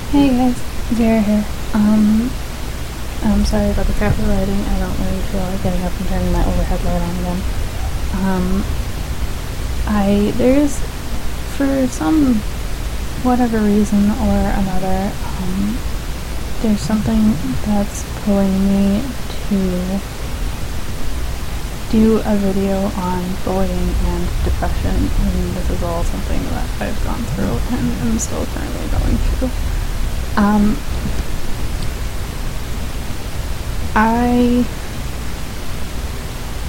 Hey guys, Zara here. I'm sorry about the crappy lighting. I don't really feel like getting up and turning my overhead light on again. There's, for some, whatever reason or another, there's something that's pulling me to do a video on bullying and depression, and this is all something that I've gone through and am still currently going through.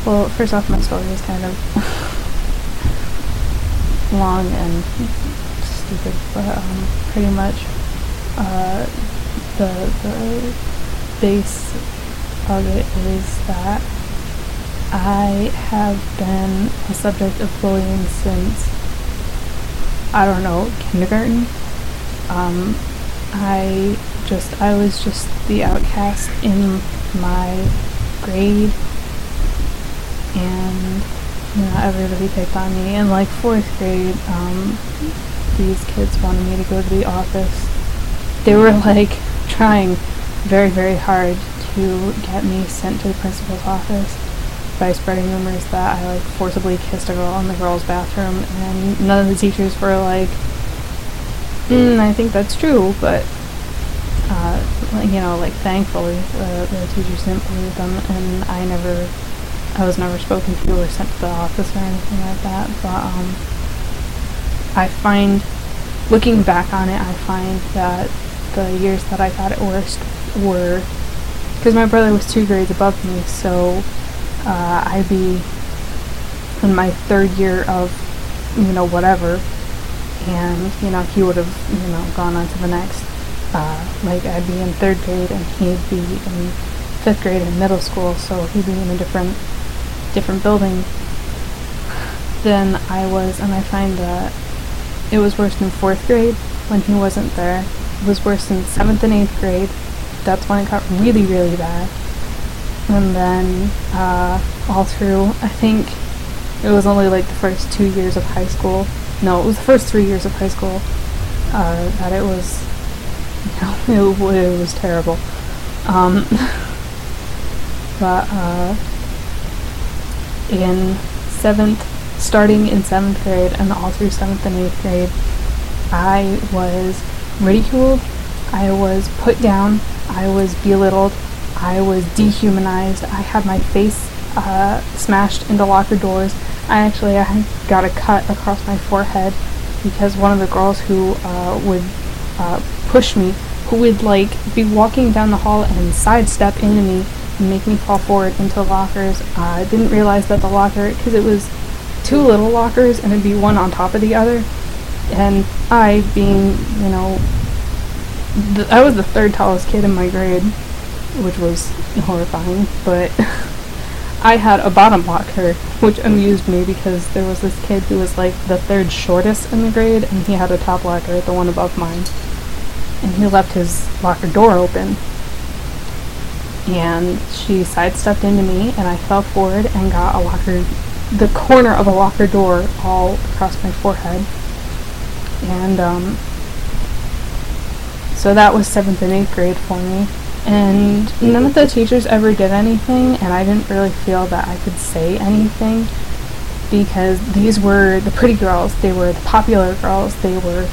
Well, first off, my story is kind of long and stupid, but pretty much the base of it is that I have been a subject of bullying since, I don't know, kindergarten. I was just the outcast in my grade, and, everybody picked on me. In, 4th grade, these kids wanted me to go to the office. They were, trying very, very hard to get me sent to the principal's office by spreading rumors that I, forcibly kissed a girl in the girls' bathroom, and none of the teachers were I think that's true, but, thankfully, the teachers didn't believe them, and I was never spoken to or sent to the office or anything like that, but, I find, looking back on it, I find that the years that I got it worst were, because my brother was 2 grades above me, so, I'd be in my 3rd year of, whatever, and, he would have, gone on to the next. I'd be in 3rd grade and he'd be in 5th grade in middle school, so he'd be in a different building than I was, and I find that it was worse in 4th grade when he wasn't there. It was worse in 7th and 8th grade. That's when it got really, really bad. And then, all through, I think it was only the first 2 years of high school. No, it was the first 3 years of high school, that it was, it was terrible. Starting in 7th grade and all through 7th and 8th grade, I was ridiculed, I was put down, I was belittled, I was dehumanized, I had my face smashed into locker doors. I got a cut across my forehead because one of the girls who would push me, who would be walking down the hall and sidestep into me and make me fall forward into lockers, didn't realize that the locker, because it was 2 little lockers and it'd be one on top of the other, and I being, I was the 3rd tallest kid in my grade, which was horrifying, but I had a bottom locker, which amused me because there was this kid who was the 3rd shortest in the grade, and he had a top locker, the one above mine, and he left his locker door open, and she sidestepped into me, and I fell forward and got the corner of a locker door all across my forehead, and so that was 7th and 8th grade for me. And none of the teachers ever did anything, and I didn't really feel that I could say anything, because these were the pretty girls, they were the popular girls, they were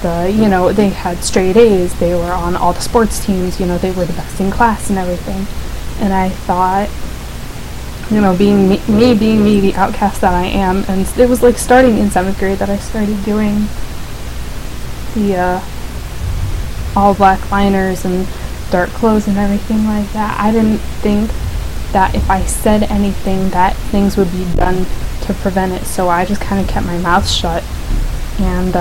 they had straight A's, they were on all the sports teams, they were the best in class and everything. And I thought, being me, the outcast that I am, and it was starting in 7th grade that I started doing the all black liners and dark clothes and everything like that. I didn't think that if I said anything that things would be done to prevent it, so I just kind of kept my mouth shut. And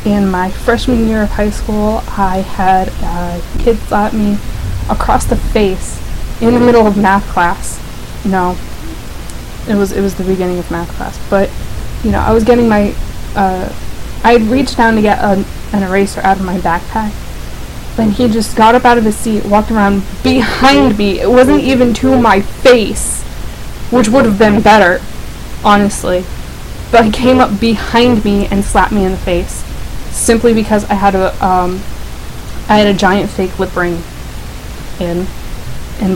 in my freshman year of high school, I had a kid slap me across the face in the middle of math class. No, it was the beginning of math class, but I was getting my I had reached down to get an eraser out of my backpack, but he just got up out of his seat, walked around behind me. It wasn't even to my face, which would have been better, honestly. But he came up behind me and slapped me in the face, simply because I had a I had a giant fake lip ring in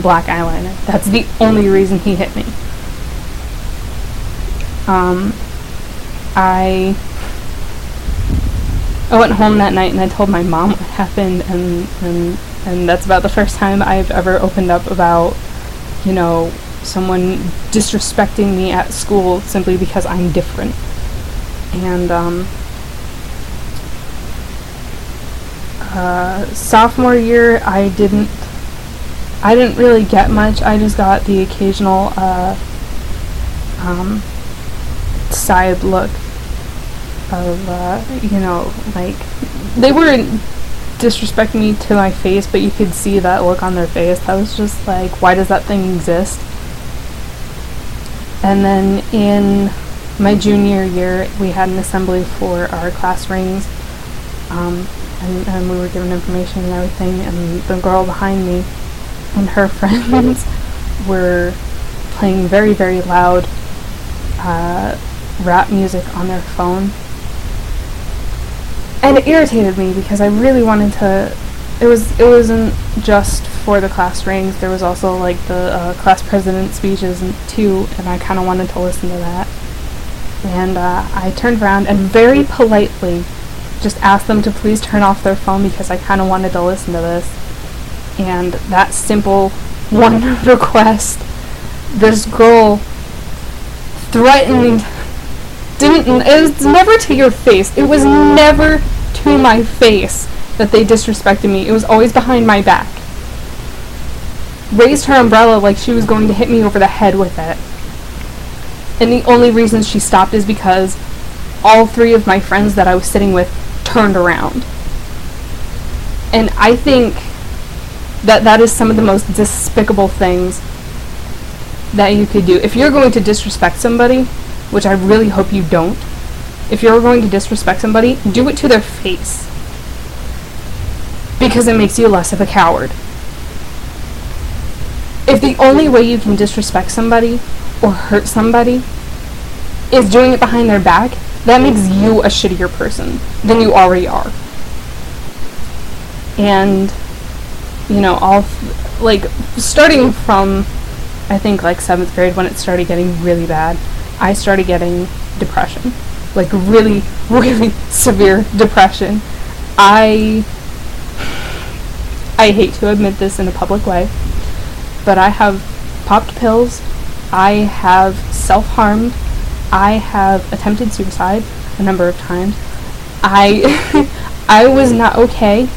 black eyeliner. That's the only reason he hit me. I went home that night and I told my mom what happened, and that's about the first time I've ever opened up about, you know, someone disrespecting me at school simply because I'm different. And sophomore year, I didn't really get much. I just got the occasional side look of, you know, like, they weren't disrespecting me to my face, but you could see that look on their face. That was just like, why does that thing exist? And then in my junior year, we had an assembly for our class rings, and we were given information and everything, and the girl behind me and her friends were playing very, very loud rap music on their phone. And it irritated me because I really wanted to. It wasn't just for the class rings. There was also like the class president speeches too, and I kind of wanted to listen to that. And I turned around and very politely just asked them to please turn off their phone because I kind of wanted to listen to this. And that simple one request, this girl threatened. It was never to your face. It was never to my face that they disrespected me. It was always behind my back. Raised her umbrella like she was going to hit me over the head with it. And the only reason she stopped is because all three of my friends that I was sitting with turned around. And I think that is some of the most despicable things that you could do. If you're going to disrespect somebody, which I really hope you don't, if you're going to disrespect somebody, do it to their face. Because it makes you less of a coward. If the only way you can disrespect somebody or hurt somebody is doing it behind their back, that makes you a shittier person than you already are. And, you know, starting from, I think, like 7th grade when it started getting really bad, I started getting depression. Like, really, really severe depression. I hate to admit this in a public way, but I have popped pills, I have self-harmed, I have attempted suicide a number of times. I was not okay,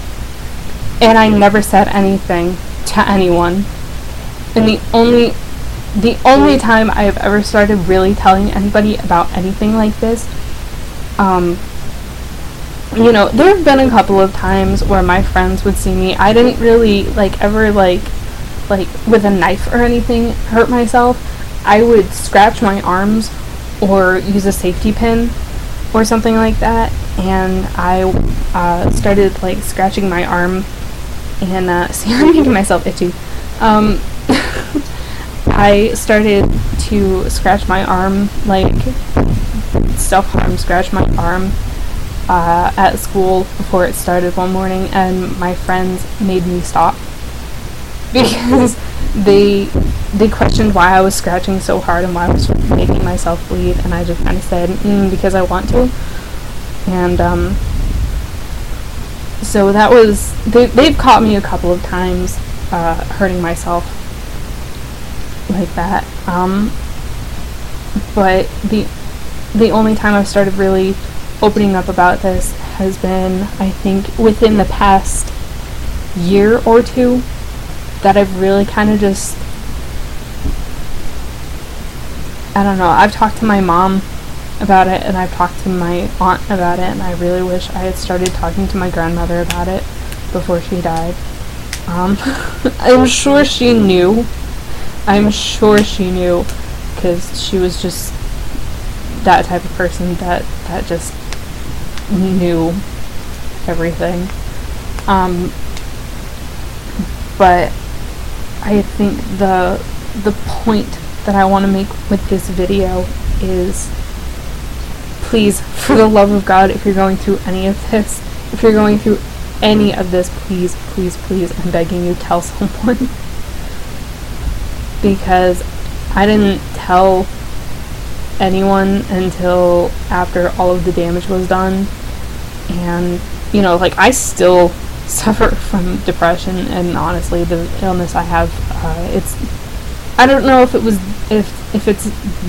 and I never said anything to anyone. And the only time I have ever started really telling anybody about anything like this, you know, there have been a couple of times where my friends would see me. I didn't really, ever, with a knife or anything, hurt myself. I would scratch my arms or use a safety pin or something like that, and I started, scratching my arm, and, see, I'm making myself itchy. I started to scratch my arm, self-harm, scratch my arm, at school before it started one morning, and my friends made me stop because they questioned why I was scratching so hard and why I was making myself bleed, and I just kind of said, because I want to. And so that was, they've caught me a couple of times hurting myself like that, but the only time I've started really opening up about this has been, I think, within the past year or two, that I've really kind of just, I don't know, I've talked to my mom about it, and I've talked to my aunt about it, and I really wish I had started talking to my grandmother about it before she died. I'm sure she knew, because she was just that type of person that just knew everything. But I think the point that I want to make with this video is, please, for the love of God, if you're going through any of this, if you're going through any of this, please, please, please, I'm begging you, tell someone. Because I didn't tell anyone until after all of the damage was done. And, you know, like, I still suffer from depression, and honestly, the illness I have, I don't know if it's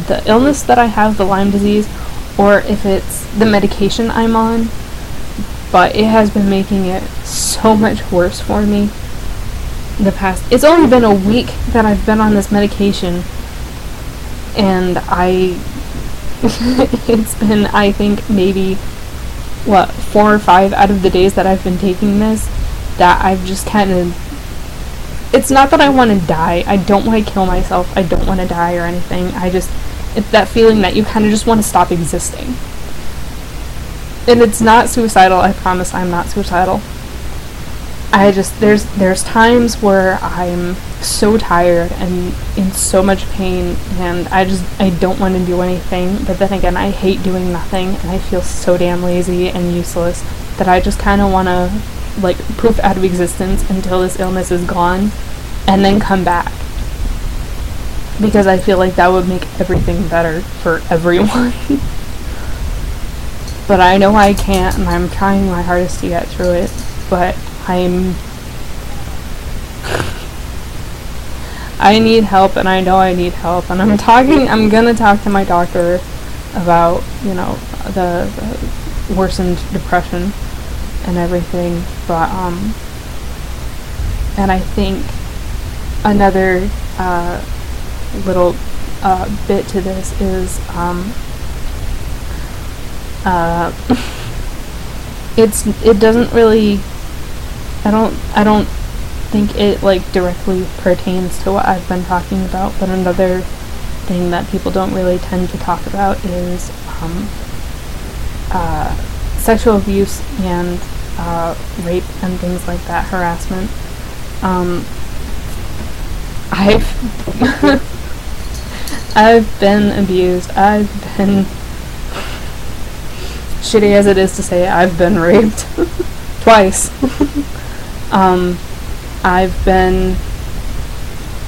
the illness that I have, the Lyme disease, or if it's the medication I'm on, but it has been making it so much worse for me. It's only been a week that I've been on this medication, and it's been, I think, maybe, 4 or 5 out of the days that I've been taking this, that I've just kind of, it's not that I want to die, I don't want to kill myself, I don't want to die or anything, it's that feeling that you kind of just want to stop existing. And it's not suicidal, I promise I'm not suicidal. There's times where I'm so tired and in so much pain, and I don't want to do anything, but then again, I hate doing nothing, and I feel so damn lazy and useless that I just kind of want to, like, poof out of existence until this illness is gone, and then come back. Because I feel like that would make everything better for everyone. But I know I can't, and I'm trying my hardest to get through it, but I need help, and I know I need help, and I'm gonna talk to my doctor about, you know, the worsened depression and everything, but, and I think another, little, bit to this is, it doesn't really, I don't think it, like, directly pertains to what I've been talking about, but another thing that people don't really tend to talk about is, sexual abuse and, rape and things like that, harassment. I've been abused, I've been, shitty as it is to say, I've been raped twice. I've been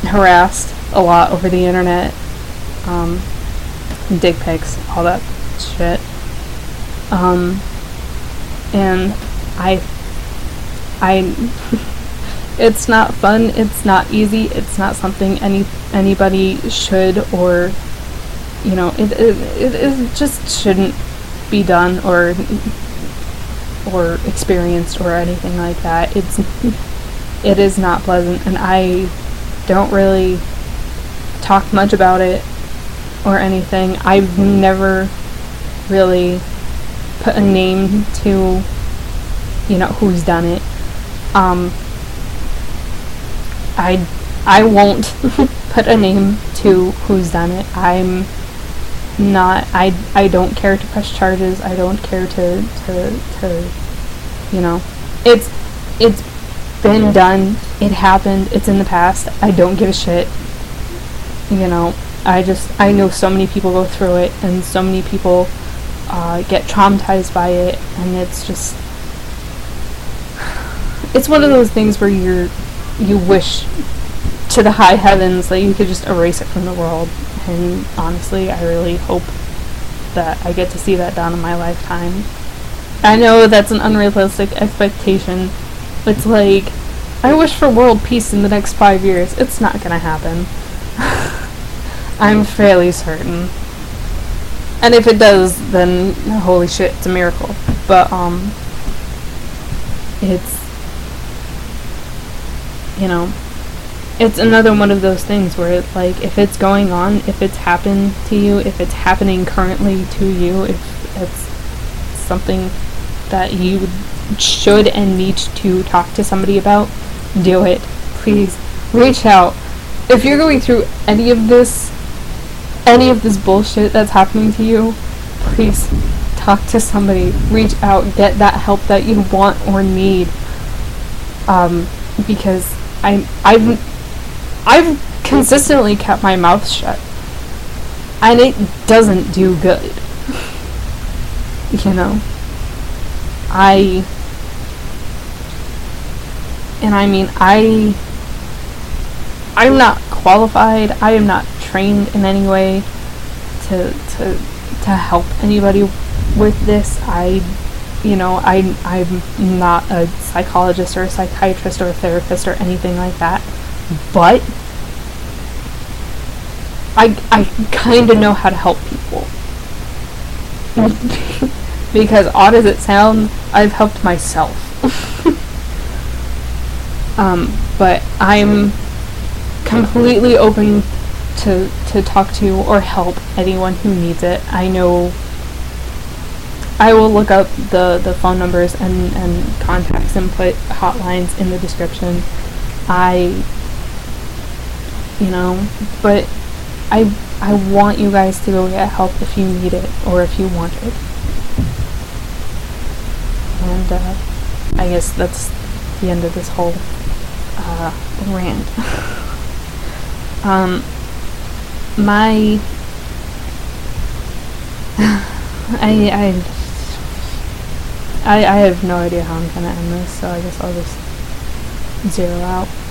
harassed a lot over the internet, dick pics, all that shit, and I it's not fun, it's not easy, it's not something anybody should, or, you know, it just shouldn't be done or experienced or anything like that. It is not pleasant, and I don't really talk much about it or anything. I've never really put a name to, you know, who's done it. I won't put a name to who's done it. I'm not, I don't care to press charges. I don't care to you know, it's been done, it happened, it's in the past, I don't give a shit, you know. I know so many people go through it, and so many people get traumatized by it, and it's just, it's one of those things where you wish to the high heavens that you could just erase it from the world, and honestly, I really hope that I get to see that done in my lifetime. I know that's an unrealistic expectation. It's like, I wish for world peace in the next 5 years. It's not gonna happen. I'm fairly certain. And if it does, then holy shit, it's a miracle. But, it's, you know, it's another one of those things where it's like, if it's going on, if it's happened to you, if it's happening currently to you, if it's something that you should and need to talk to somebody about, do it. Please, reach out. If you're going through any of this bullshit that's happening to you, please talk to somebody. Reach out. Get that help that you want or need. Because I've consistently kept my mouth shut, and it doesn't do good. You know, And I mean, I'm not qualified. I am not trained in any way to help anybody with this. I'm not a psychologist or a psychiatrist or a therapist or anything like that. But I kind of know how to help people. Because odd as it sounds, I've helped myself. But I'm completely open to talk to or help anyone who needs it. I know I will look up the phone numbers and contacts and put hotlines in the description. But I want you guys to go get help if you need it or if you want it. And I guess that's the end of this whole rant. I have no idea how I'm gonna end this, so I guess I'll just zero out.